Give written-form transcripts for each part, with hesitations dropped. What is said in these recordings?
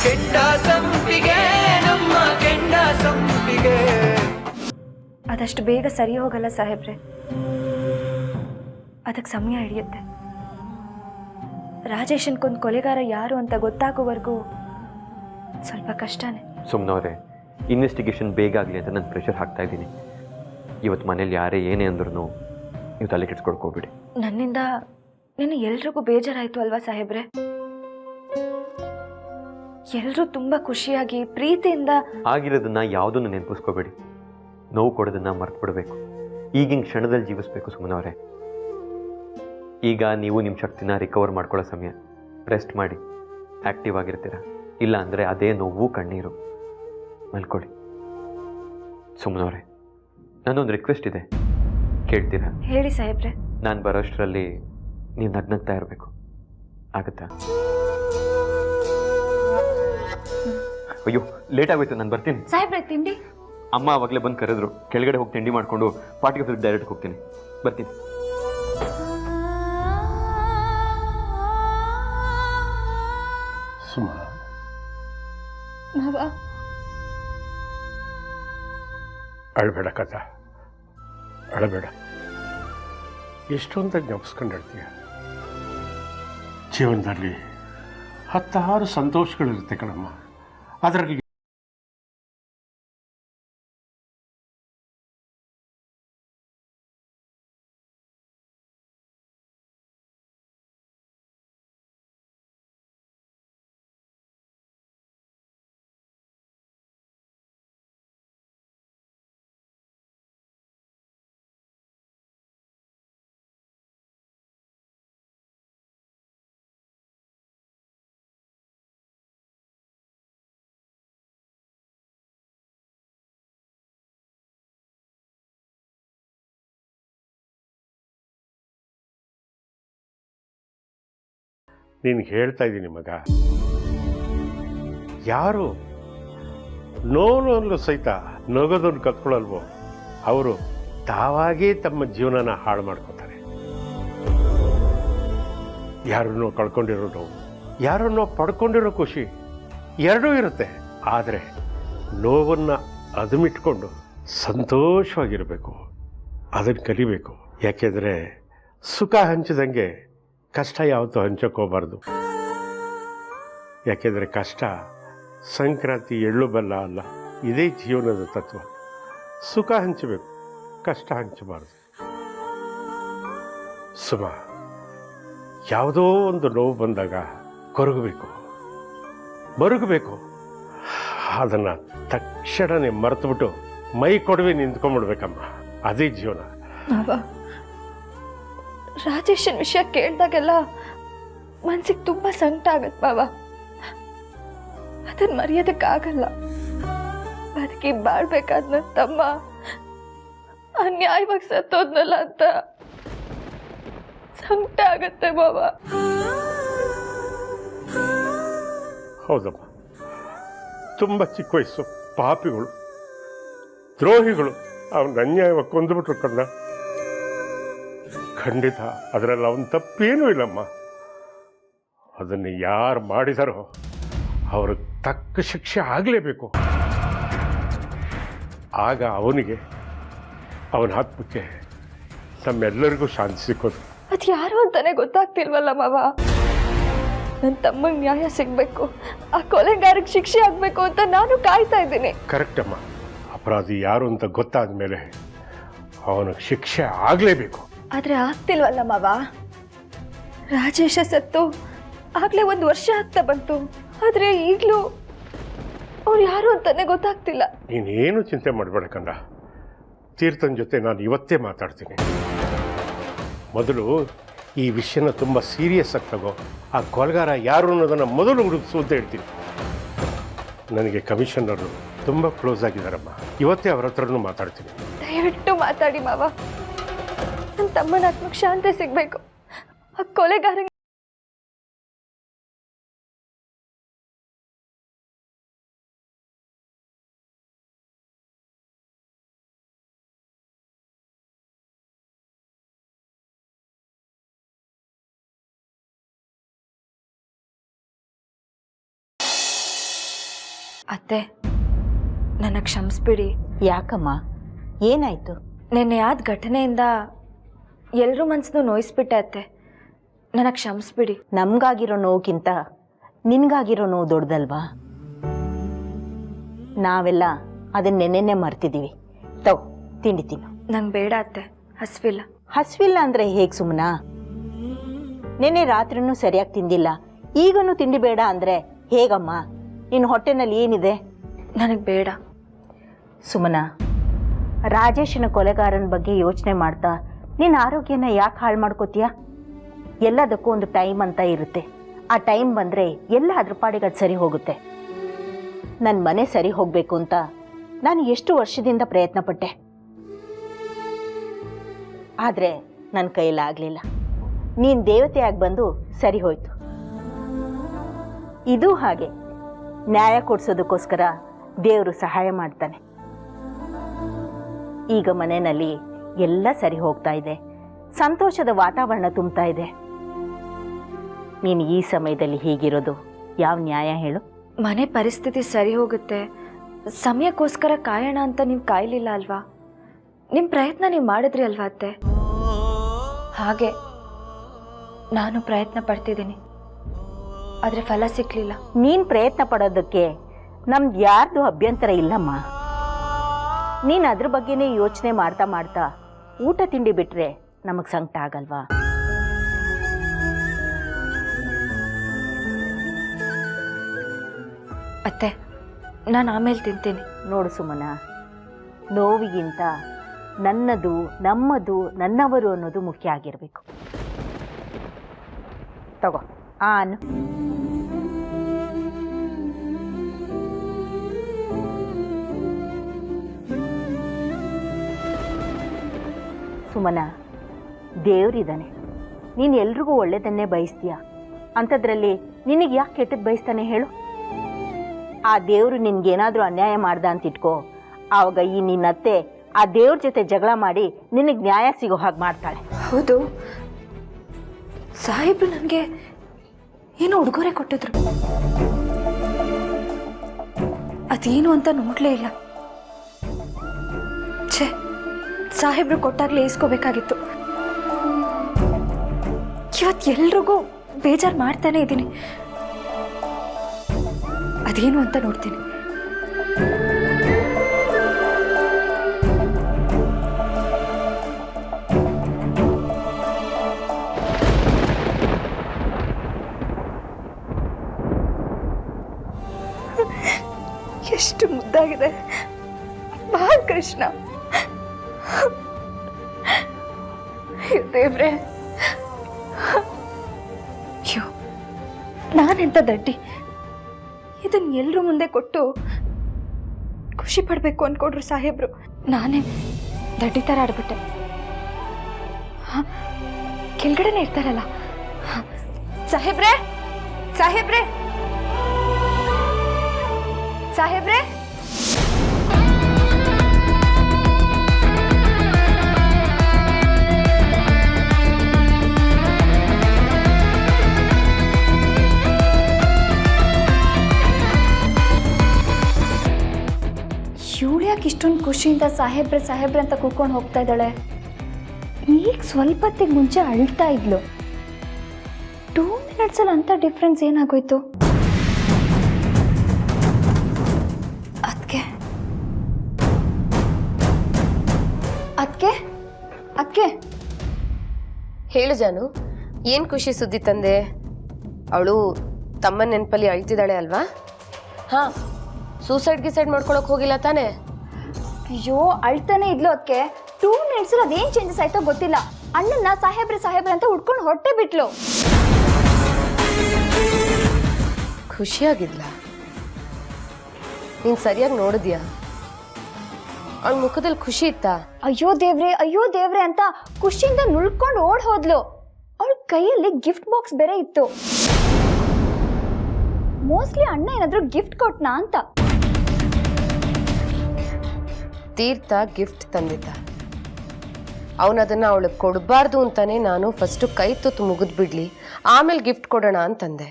ಕೆಂಡ ಸಂಪಿಗೆ ನಮ್ಮ ಕೆಂಡ ಸಂಪಿಗೆ. ಅದಷ್ಟು ಬೇಗ ಸರಿ ಹೋಗಲ್ಲ ಸಾಹೇಬ್ರೆ, ಅದಕ್ಕೆ ಸಮಯ ಹಿಡಿಯುತ್ತೆ. ರಾಜೇಶನ್ಕೊಂದು ಕೊಲೆಗಾರ ಯಾರು ಅಂತ ಗೊತ್ತಾಗೋವರೆಗೂ ಸ್ವಲ್ಪ ಕಷ್ಟನೇ. ಸುಮ್ಮನವ್ರೆ, ಇನ್ವೆಸ್ಟಿಗೇಷನ್ ಬೇಗ ಆಗಲಿ ಅಂತ ನಾನು ಪ್ರೆಷರ್ ಹಾಕ್ತಾ ಇದ್ದೀನಿ. ಇವತ್ತು ಮನೇಲಿ ಯಾರೇ ಏನೇ ಅಂದ್ರೂ ನೀವು ತಲೆ ಕೆಡ್ಸ್ಕೊಡ್ಕೋಬಿಡಿ. ನನ್ನಿಂದ ನಿನ್ನ ಎಲ್ರಿಗೂ ಬೇಜಾರಾಯಿತು ಅಲ್ವಾ ಸಾಹೇಬ್ರೆ? ಎಲ್ಲರೂ ತುಂಬ ಖುಷಿಯಾಗಿ ಪ್ರೀತಿಯಿಂದ ಆಗಿರೋದನ್ನ ಯಾವುದನ್ನು ನೆನಪಿಸ್ಕೋಬೇಡಿ. ನೋವು ಕೊಡೋದನ್ನ ಮರ್ತು ಬಿಡಬೇಕು. ಈಗಿನ ಕ್ಷಣದಲ್ಲಿ ಜೀವಿಸ್ಬೇಕು ಸುಮ್ಮನವ್ರೆ. ಈಗ ನೀವು ನಿಮ್ಮ ಶಕ್ತಿನ ರಿಕವರ್ ಮಾಡ್ಕೊಳ್ಳೋ ಸಮಯ. ರೆಸ್ಟ್ ಮಾಡಿ, ಆ್ಯಕ್ಟಿವ್ ಆಗಿರ್ತೀರ. ಇಲ್ಲ ಅಂದರೆ ಅದೇ ನೋವು ಕಣ್ಣೀರು. ಮಲ್ಕೊಳ್ಳಿ ಸುಮ್ಮನವ್ರೆ. ನನ್ನೊಂದು ರಿಕ್ವೆಸ್ಟ್ ಇದೆ, ಕೇಳ್ತೀರಾ? ಹೇಳಿ ಸಾಹೇಬ್ರೆ. ನಾನು ಬರೋಷ್ಟರಲ್ಲಿ ನೀವು ನಗ್ನಗ್ತಾ ಇರಬೇಕು, ಆಗುತ್ತಾ? ಅಯ್ಯೋ ಲೇಟ್ ಆಗೋಯ್ತು, ನಾನು ಬರ್ತೀನಿ. ಸಾಹೇಬ್ರೆ ತಿಂಡಿ? ಅಮ್ಮ ಆವಾಗಲೇ ಬಂದು ಕರೆದ್ರು. ಕೆಳಗಡೆ ಹೋಗಿ ತಿಂಡಿ ಮಾಡಿಕೊಂಡು ಪಾರ್ಟಿಗೆ ಫಿಲ್ ಡೈರೆಕ್ಟ್ ಹೋಗ್ತೀನಿ. ಬರ್ತೀನಿ. ಸುಮಾ, ಅಳಬೇಡ ಕಥ, ಅಳಬೇಡ. ಎಷ್ಟೊಂದ ಜ್ಞಾಪಿಸ್ಕೊಂಡಿರ್ತೀಯ. ಜೀವನದಲ್ಲಿ 10 ಸಂತೋಷಗಳಿರುತ್ತೆ ಕಣಮ್ಮ. ಅದರಲ್ಲಿ ನಿನಗೆ ಹೇಳ್ತಾ ಇದ್ದೀನಿ ಮಗ, ಯಾರು ನೋವಲ್ಲೂ ಸಹಿತ ನಗೋದನ್ನು ಕತ್ಕೊಳ್ಳಲ್ವೋ ಅವರು ತಾವಾಗೇ ತಮ್ಮ ಜೀವನನ ಹಾಳು ಮಾಡ್ಕೋತಾರೆ. ಯಾರನ್ನೋ ಕಳ್ಕೊಂಡಿರೋ ನೋವು, ಯಾರನ್ನೋ ಪಡ್ಕೊಂಡಿರೋ ಖುಷಿ ಎರಡೂ ಇರುತ್ತೆ. ಆದರೆ ನೋವನ್ನು ಅದುಮಿಟ್ಕೊಂಡು ಸಂತೋಷವಾಗಿರಬೇಕು, ಅದನ್ನು ಕಲಿಬೇಕು. ಯಾಕೆಂದರೆ ಸುಖ ಹಂಚಿದಂಗೆ ಕಷ್ಟ ಯಾವತ್ತೂ ಹಂಚೋಕೋಬಾರ್ದು. ಯಾಕೆಂದರೆ ಕಷ್ಟ ಸಂಕ್ರಾಂತಿ ಎಳ್ಳು ಬೆಲ್ಲ ಅಲ್ಲ, ಇದೇ ಜೀವನದ ತತ್ವ. ಸುಖ ಹಂಚಬೇಕು, ಕಷ್ಟ ಹಂಚಬಾರ್ದು. ಸುಮ, ಯಾವುದೋ ಒಂದು ನೋವು ಬಂದಾಗ ಕೊರಗಬೇಕು, ಮರುಗಬೇಕು. ಅದನ್ನು ತಕ್ಷಣನೇ ಮರೆತುಬಿಟ್ಟು ಮೈ ಕೊಡವೆ ನಿಂತ್ಕೊಂಡ್ಬಿಡ್ಬೇಕಮ್ಮ. ಅದೇ ಜೀವನ. ರಾಜೇಶನ್ ವಿಷಯ ಕೇಳಿದಾಗೆಲ್ಲ ಮನ್ಸಿಗೆ ತುಂಬ ಸಂಕಟ ಆಗತ್ತೆ ಬಾಬಾ. ಅದನ್ನ ಮರೆಯೋದಕ್ಕಾಗಲ್ಲ. ಬದುಕಿ ಬಾಳ್ಬೇಕಾದ ನನ್ನ ತಮ್ಮ ಅನ್ಯಾಯವಾಗಿ ಸತ್ತೋದ್ನಲ್ಲ ಅಂತ ಸಂಕಟ ಆಗತ್ತೆ ಬಾಬಾ. ಹೌದಮ್ಮ, ತುಂಬ ಚಿಕ್ಕ ವಯಸ್ಸು, ಪಾಪಿಗಳು, ದ್ರೋಹಿಗಳು ಅವನ ಅನ್ಯಾಯವಾಗಿ ಕೊಂದುಬಿಟ್ರು ಕಣ್ಣ. ಖಂಡಿತ ಅದರಲ್ಲಿ ಅವನ ತಪ್ಪೇನೂ ಇಲ್ಲಮ್ಮ. ಅದನ್ನು ಯಾರು ಮಾಡಿದಾರೋ ಅವ್ರಿಗೆ ತಕ್ಕ ಶಿಕ್ಷೆ ಆಗಲೇಬೇಕು. ಆಗ ಅವನಿಗೆ, ಅವನ ಆತ್ಮಕ್ಕೆ, ನಮ್ಮೆಲ್ಲರಿಗೂ ಶಾಂತಿ ಸಿಕ್ಕೋದು. ಅದು ಯಾರು ಅಂತಾನೆ ಗೊತ್ತಾಗ್ತಿಲ್ವಲ್ಲ ಮಾವ. ನನ್ನ ತಮ್ಮಂಗೆ ನ್ಯಾಯ ಸಿಗಬೇಕು, ಆ ಕೊಲೆಗಾರಕ್ಕೆ ಶಿಕ್ಷೆ ಆಗಬೇಕು ಅಂತ ನಾನು ಕಾಯ್ತಾ ಇದ್ದೀನಿ. ಕರೆಕ್ಟ್ ಅಮ್ಮ. ಅಪರಾಧಿ ಯಾರು ಅಂತ ಗೊತ್ತಾದ ಮೇಲೆ ಅವನಿಗೆ ಶಿಕ್ಷೆ ಆಗಲೇಬೇಕು. ಆದರೆ ಆಗ್ತಿಲ್ವಲ್ಲ ಮಾವ. ರಾಜೇಶ ಸತ್ತು ಆಗಲೇ 1 ವರ್ಷ ಆಗ್ತಾ ಬಂತು. ಆದರೆ ಈಗಲೂ ಅವ್ರು ಯಾರು ಅಂತಾನೆ ಗೊತ್ತಾಗ್ತಿಲ್ಲ. ನೀನೇನು ಚಿಂತೆ ಮಾಡಬೇಡ ಕಂದ. ತೀರ್ಥನ್ ಜೊತೆ ನಾನು ಇವತ್ತೇ ಮಾತಾಡ್ತೀನಿ. ಮೊದಲು ಈ ವಿಷಯನ ತುಂಬ ಸೀರಿಯಸ್ ಆಗಿ ತಗೋ. ಆ ಕೊಲೆಗಾರ ಯಾರು ಅನ್ನೋದನ್ನು ಮೊದಲು ಹುಡುಗಿಸು ಅಂತ ಹೇಳ್ತೀನಿ. ನನಗೆ ಕಮಿಷನರು ತುಂಬ ಕ್ಲೋಸ್ ಆಗಿದ್ದಾರಮ್ಮ. ಇವತ್ತೇ ಅವ್ರ ಹತ್ರನೂ ಮಾತಾಡ್ತೀನಿ. ದಯವಿಟ್ಟು ಮಾತಾಡಿ ಮಾವ. ನನ್ನ ತಮ್ಮನ ಆತ್ಮಕ್ಕೆ ಶಾಂತಿ ಸಿಗಬೇಕು. ಆ ಕೊಲೆಗಾರ ಅತ್ತೆ, ನನ್ನ ಕ್ಷಮಿಸ್ಬಿಡಿ. ಯಾಕಮ್ಮ, ಏನಾಯಿತು? ನಿನ್ನೆ ಆದ ಘಟನೆಯಿಂದ ಎಲ್ಲರೂ ಮನಸ್ಸನ್ನು ನೋಯಿಸ್ಬಿಟ್ಟೆ ಅತ್ತೆ. ನನ್ನ ಕ್ಷಮಿಸ್ಬಿಡಿ. ನಮಗಾಗಿರೋ ನೋವುಕ್ಕಿಂತ ನಿನಗಾಗಿರೋ ನೋವು ದೊಡ್ಡದಲ್ವಾ? ನಾವೆಲ್ಲ ಅದನ್ನ ನೆನ್ನೆನೆ ಮರ್ತಿದ್ದೀವಿ. ತಗೋ, ತಿಂಡಿ ತಿನ್ನು. ನಂಗೆ ಬೇಡ ಅತ್ತೆ, ಹಸಿವಿಲ್ಲ. ಹಸಿವಿಲ್ಲ ಅಂದರೆ ಹೇಗೆ ಸುಮ್ಮನ? ನೆನ್ನೆ ರಾತ್ರಿನೂ ಸರಿಯಾಗಿ ತಿಂದಿಲ್ಲ, ಈಗನೂ ತಿಂಡಿ ಬೇಡ ಅಂದರೆ ಹೇಗಮ್ಮ? ನಿನ್ನ ಹೊಟ್ಟೆನಲ್ಲಿ ಏನಿದೆ? ನನಗೆ ಬೇಡ. ಸುಮನ, ರಾಜೇಶನ ಕೊಲೆಗಾರನ ಬಗ್ಗೆ ಯೋಚನೆ ಮಾಡ್ತಾ ನಿನ್ನ ಆರೋಗ್ಯನ ಯಾಕೆ ಹಾಳು ಮಾಡ್ಕೋತೀಯ? ಎಲ್ಲದಕ್ಕೂ ಒಂದು ಟೈಮ್ ಅಂತ ಇರುತ್ತೆ. ಆ ಟೈಮ್ ಬಂದರೆ ಎಲ್ಲ ಅದ್ರ ಪಾಡಿಗೆ ಅದು ಸರಿ ಹೋಗುತ್ತೆ. ನನ್ನ ಮನೆ ಸರಿ ಹೋಗಬೇಕು ಅಂತ ನಾನು ಎಷ್ಟು ವರ್ಷದಿಂದ ಪ್ರಯತ್ನ ಪಟ್ಟೆ, ಆದರೆ ನನ್ನ ಕೈಲಾಗಲಿಲ್ಲ. ನೀನು ದೇವತೆಯಾಗಿ ಬಂದು ಸರಿ ಹೋಯ್ತು. ಇದು ಹಾಗೆ, ನ್ಯಾಯ ಕೊಡಿಸೋದಕ್ಕೋಸ್ಕರ ದೇವರು ಸಹಾಯ ಮಾಡ್ತಾನೆ. ಈಗ ಮನೆಯಲ್ಲಿ ಎಲ್ಲ ಸರಿ ಹೋಗ್ತಾ ಇದೆ, ಸಂತೋಷದ ವಾತಾವರಣ ತುಂಬ್ತಾ ಇದೆ. ನೀನು ಈ ಸಮಯದಲ್ಲಿ ಹೀಗಿರೋದು ಯಾವ ನ್ಯಾಯ ಹೇಳು? ಮನೆ ಪರಿಸ್ಥಿತಿ ಸರಿ ಹೋಗುತ್ತೆ, ಸಮಯಕ್ಕೋಸ್ಕರ ಕಾಯೋಣ ಅಂತ ನೀವು ಕಾಯಲಿಲ್ಲ ಅಲ್ವಾ? ನಿಮ್ಮ ಪ್ರಯತ್ನ ನೀವು ಮಾಡಿದ್ರಿ ಅಲ್ವಾ ಅತ್ತೆ? ಹಾಗೆ ನಾನು ಪ್ರಯತ್ನ ಪಡ್ತಿದ್ದೀನಿ, ಆದರೆ ಫಲ ಸಿಕ್ಕಲಿಲ್ಲ. ನೀನು ಪ್ರಯತ್ನ ಪಡೋದಕ್ಕೆ ನಮ್ದು ಯಾರ್ದು ಅಭ್ಯಂತರ ಇಲ್ಲಮ್ಮ. ನೀನು ಅದ್ರ ಬಗ್ಗೆನೇ ಯೋಚನೆ ಮಾಡ್ತಾ ಮಾಡ್ತಾ ಊಟ ತಿಂಡಿ ಬಿಟ್ರೆ ನಮಗೆ ಸಂಕಟ ಆಗಲ್ವಾ? ಅತ್ತೆ, ನಾನು ಆಮೇಲೆ ತಿಂತೀನಿ. ನೋಡು ಸುಮನ, ನೋವಿಗಿಂತ ನನ್ನದು, ನಮ್ಮದು, ನನ್ನವರು ಅನ್ನೋದು ಮುಖ್ಯ ಆಗಿರಬೇಕು. ತಗೋ ಆನು. ಸುಮನ, ದೇವ್ರಿದ್ದಾನೆ, ನೀನು ಎಲ್ರಿಗೂ ಒಳ್ಳೆಯದನ್ನೇ ಬಯಸ್ತೀಯ. ಅಂಥದ್ರಲ್ಲಿ ನಿನಗೆ ಯಾಕೆ ಕೆಟ್ಟದ್ದು ಬಯಸ್ತಾನೆ ಹೇಳು? ಆ ದೇವರು ನಿನ್ಗೇನಾದರೂ ಅನ್ಯಾಯ ಮಾಡ್ದ ಅಂತ ಇಟ್ಕೋ, ಆವಾಗ ಈ ನಿನ್ನತ್ತೆ ಆ ದೇವ್ರ ಜೊತೆ ಜಗಳ ಮಾಡಿ ನಿನಗೆ ನ್ಯಾಯ ಸಿಗೋ ಹಾಗೆ ಮಾಡ್ತಾಳೆ. ಹೌದು, ಸಾಹೇಬ್ರು ನನಗೆ ಏನೋ ಉಡುಗೊರೆ ಕೊಟ್ಟಿದ್ರು, ಅದೇನು ಅಂತ ನೋಡಲೇ ಇಲ್ಲ. ಛೇ, ಸಾಹೇಬ್ರು ಕೊಟ್ಟಾಗಲೇ ಇಸ್ಕೋಬೇಕಾಗಿತ್ತು. ಇವತ್ತು ಎಲ್ರಿಗೂ ಬೇಜಾರು ಮಾಡ್ತಾನೆ ಇದ್ದೀನಿ, ಅದೇನು ಅಂತ ನೋಡ್ತೀನಿ. ಎಷ್ಟು ಮುದ್ದಾಗಿದೆ ಬಾಲಕೃಷ್ಣ. ದೇವ್ರೆ, ಅಯ್ಯೋ ನಾನೆಂತ ದಡ್ಡಿ, ಇದನ್ನ ಎಲ್ರ ಮುಂದೆ ಕೊಟ್ಟು ಖುಷಿ ಪಡಬೇಕು ಅನ್ಕೊಂಡ್ರು ಸಾಹೇಬ್ರು. ನಾನೇ ದಡ್ಡಿ ಥರ ಆಡ್ಬಿಟ್ಟೆ. ಕೆಳಗಡೆನೆ ಇರ್ತಾರಲ್ಲ ಸಾಹೇಬ್ರೆ, ಸಾಹೇಬ್ರೆ, ಸಾಹೇಬ್ರೆ. ಇವಳು ಯಾಕೆ ಇಷ್ಟೊಂದು ಖುಷಿಯಿಂದ ಸಾಹೇಬ್ರೆ ಸಾಹೇಬ್ರೆ ಅಂತ ಕೂತ್ಕೊಂಡು ಹೋಗ್ತಾ ಇದ್ದಾಳೆ? ಈಗ ಸ್ವಲ್ಪ ಹೊತ್ತಿಗೆ ಮುಂಚೆ ಅಳ್ತಾ ಇದ್ಲು. 2 ಮಿನಿಟ್ಸಲ್ಲಿ ಅಂಥ ಡಿಫ್ರೆನ್ಸ್ ಏನಾಗೋಯ್ತು? ಅದಕ್ಕೆ ಅದಕ್ಕೆ ಅದಕ್ಕೆ ಹೇಳು ಜಾನು, ಏನು ಖುಷಿ ಸುದ್ದಿ ತಂದೆ? ಅವಳು ತಮ್ಮ ನೆನಪಲ್ಲಿ ಅಳ್ತಿದ್ದಾಳೆ ಅಲ್ವಾ? ಹಾಂ, ಸೂಸೈಡ್ ಗಿಸೈಡ್ ಮಾಡ್ಕೊಳಕ್ ಹೋಗಿಲ್ಲ ತಾನೇ? ಅಯ್ಯೋ, ಅಳ್ತಾನೆ ಇದ್ಲು. ಅದಕ್ಕೆ 2 ಮಿನಿಟ್ಸಲ್ಲಿ ಅದೇನು ಚೇಂಜಸ್ ಆಯ್ತೋ ಗೊತ್ತಿಲ್ಲ. ಅಣ್ಣನ ಸಾಹೇಬ್ರೆ ಸಾಹೇಬ್ರೆ ಅಂತ ಹುಡ್ಕೊಂಡು ಹೊಟ್ಟೆ ಬಿಟ್ಲು. ಖುಷಿಯಾಗಿದ್ಲ? ನೀನು ಸರಿಯಾಗಿ ನೋಡಿದ್ಯಾ? ಅವಳ ಮುಖದಲ್ಲಿ ಖುಷಿ ಇತ್ತಾ? ಅಯ್ಯೋ ದೇವ್ರೆ ಅಂತ ಖುಷಿಯಿಂದ ನುಳ್ಕೊಂಡು ಓಡ್ ಹೋದ್ಲು. ಅವಳ ಕೈಯಲ್ಲಿ ಗಿಫ್ಟ್ ಬಾಕ್ಸ್ ಬೇರೆ ಇತ್ತು. ಮೋಸ್ಟ್ಲಿ ಅಣ್ಣ ಏನಾದ್ರು ಗಿಫ್ಟ್ ಕೊಟ್ನಾ ಅಂತ. ತೀರ್ಥ ಗಿಫ್ಟ್ ತಂದಿದ್ದ. ಅವನದನ್ನು ಅವಳಿಗೆ ಕೊಡಬಾರ್ದು ಅಂತಾನೆ ನಾನು ಫಸ್ಟು ಕೈ ತುತ್ತು ಮುಗಿದು ಬಿಡ್ಲಿ, ಆಮೇಲೆ ಗಿಫ್ಟ್ ಕೊಡೋಣ ಅಂತಂದೆ.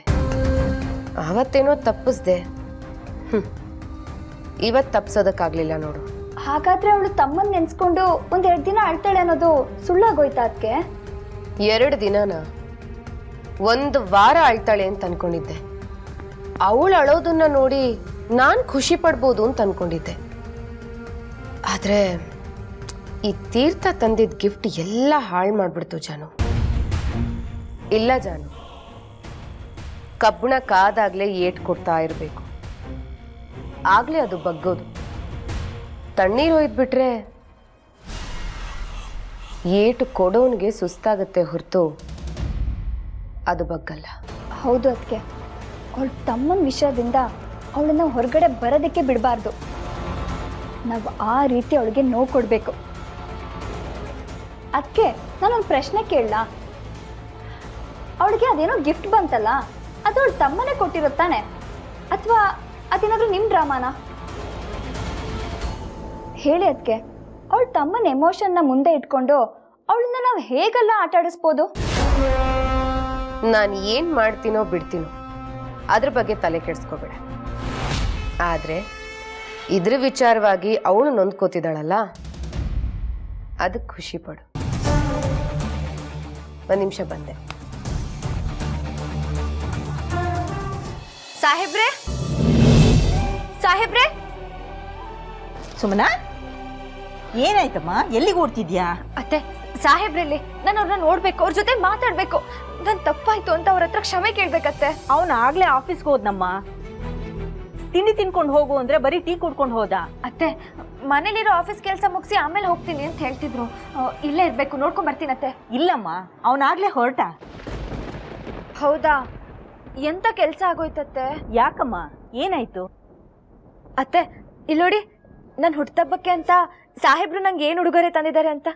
ಆವತ್ತೇನೋ ತಪ್ಪಿಸ್ದೆ. ಇವತ್ತು ತಪ್ಸೋದಕ್ಕಾಗ್ಲಿಲ್ಲ ನೋಡು. ಹಾಗಾದ್ರೆ ಅವಳು ತಮ್ಮನ್ನ ನೆನ್ಸ್ಕೊಂಡು ಒಂದೆರಡು ದಿನ ಅಳ್ತಾಳೆ ಅನ್ನೋದು ಸುಳ್ಳಾಗೋಯ್ತಾ ಅದಕ್ಕೆ? 2 ದಿನನ 1 ವಾರ ಅಳ್ತಾಳೆ ಅಂತ ಅನ್ಕೊಂಡಿದ್ದೆ. ಅವಳು ಅಳೋದನ್ನ ನೋಡಿ ನಾನು ಖುಷಿ ಪಡ್ಬೋದು ಅಂತ ಅನ್ಕೊಂಡಿದ್ದೆ. ಆದ್ರೆ ಈ ತೀರ್ಥ ತಂದಿದ್ದ ಗಿಫ್ಟ್ ಎಲ್ಲ ಹಾಳು ಮಾಡ್ಬಿಡ್ತು ಜಾನು. ಇಲ್ಲ ಜಾನು, ಕಬ್ಬಣ ಕಾದಾಗ್ಲೇ ಏಟ್ ಕೊಡ್ತಾ ಇರಬೇಕು, ಆಗ್ಲೇ ಅದು ಬಗ್ಗೋದು. ತಣ್ಣೀರು ಒಯ್ದ್ಬಿಟ್ರೆ ಏಟು ಕೊಡೋನ್ಗೆ ಸುಸ್ತಾಗತ್ತೆ ಹೊರತು ಅದು ಬಗ್ಗಲ್ಲ. ಹೌದು ಅದಕ್ಕೆ ಅವಳ ತಮ್ಮನ ವಿಷಯದಿಂದ ಅವಳನ್ನ ಹೊರಗಡೆ ಬರೋದಕ್ಕೆ ಬಿಡಬಾರ್ದು. ನಾವು ಆ ರೀತಿ ಅವಳಿಗೆ ನೋವು ಕೊಡಬೇಕು. ಅದಕ್ಕೆ ನಾನೊಂದು ಪ್ರಶ್ನೆ ಕೇಳಲಾ? ಅವಳಿಗೆ ಅದೇನೋ ಗಿಫ್ಟ್ ಬಂತಲ್ಲ, ಅದು ಅವಳ ತಮ್ಮನೇ ಕೊಟ್ಟಿರುತ್ತಾನೆ ಅಥವಾ ಅದೇನಾದ್ರೂ ನಿಮ್ಮ ಡ್ರಾಮಾನ? ಹೇಳಿ ಅದಕ್ಕೆ. ಅವಳ ತಮ್ಮನ ಎಮೋಷನ್ನ ಮುಂದೆ ಇಟ್ಕೊಂಡು ಅವಳನ್ನ ನಾವು ಹೇಗೆಲ್ಲ ಆಟ ಆಡಿಸ್ಬೋದು? ನಾನು ಏನ್ ಮಾಡ್ತೀನೋ ಬಿಡ್ತೀನೋ ಅದ್ರ ಬಗ್ಗೆ ತಲೆ ಕೆಡಿಸ್ಕೋಬೇಡ. ಆದ್ರೆ ಇದ್ರ ವಿಚಾರವಾಗಿ ಅವಳು ನೊಂದ್ಕೋತಿದ್ದಾಳಲ್ಲ, ಅದಕ್ಕೆ ಖುಷಿ ಪಡು. 1 ನಿಮಿಷ ಬಂದೆ. ಸಾಹೇಬ್ರೆ, ಸಾಹೇಬ್ರೆ. ಸುಮನ, ಏನಾಯ್ತಮ್ಮ? ಎಲ್ಲಿಗೆ ಓಡ್ತಿದ್ಯಾ? ಅತ್ತೆ, ಸಾಹೇಬ್ರಲ್ಲಿ ನಾನು ಅವ್ರನ್ನ ನೋಡ್ಬೇಕು, ಅವ್ರ ಜೊತೆ ಮಾತಾಡ್ಬೇಕು. ನನ್ ತಪ್ಪಾಯ್ತು ಅಂತ ಅವ್ರ ಹತ್ರ ಕ್ಷಮೆ ಕೇಳ್ಬೇಕತ್ತೆ. ಅವನು ಆಗ್ಲೇ ಆಫೀಸ್ಗೆ ಹೋದ್ನಮ್ಮ. ತಿಂಡಿ ತಿನ್ಕೊಂಡು ಹೋಗು ಅಂದ್ರೆ ಬರೀ ಟೀ ಕುಡ್ಕೊಂಡು ಹೋದ. ಅತ್ತೆ, ಮನೇಲಿರೋ ಆಫೀಸ್ ಕೆಲಸ ಮುಗಿಸಿ ಆಮೇಲೆ ಹೋಗ್ತೀನಿ ಅಂತ ಹೇಳ್ತಿದ್ರು. ಇಲ್ಲೇ ಇರ್ಬೇಕು, ನೋಡ್ಕೊಂಡ್ ಬರ್ತೀನತ್ತೆ. ಇಲ್ಲಮ್ಮ, ಅವನಾಗ್ಲೇ ಹೊರಟ. ಹೌದಾ? ಎಂತ ಕೆಲಸ ಆಗೋಯ್ತತ್ತೆ? ಯಾಕಮ್ಮ, ಏನಾಯ್ತು? ಅತ್ತೆ, ಇಲ್ಲಿ ನೋಡಿ, ನನ್ನ ಹುಟ್ಟುಹಬ್ಬಕ್ಕೆ ಅಂತ ಸಾಹೇಬ್ರು ನಂಗೆ ಏನು ಉಡುಗೊರೆ ತಂದಿದ್ದಾರೆ ಅಂತ.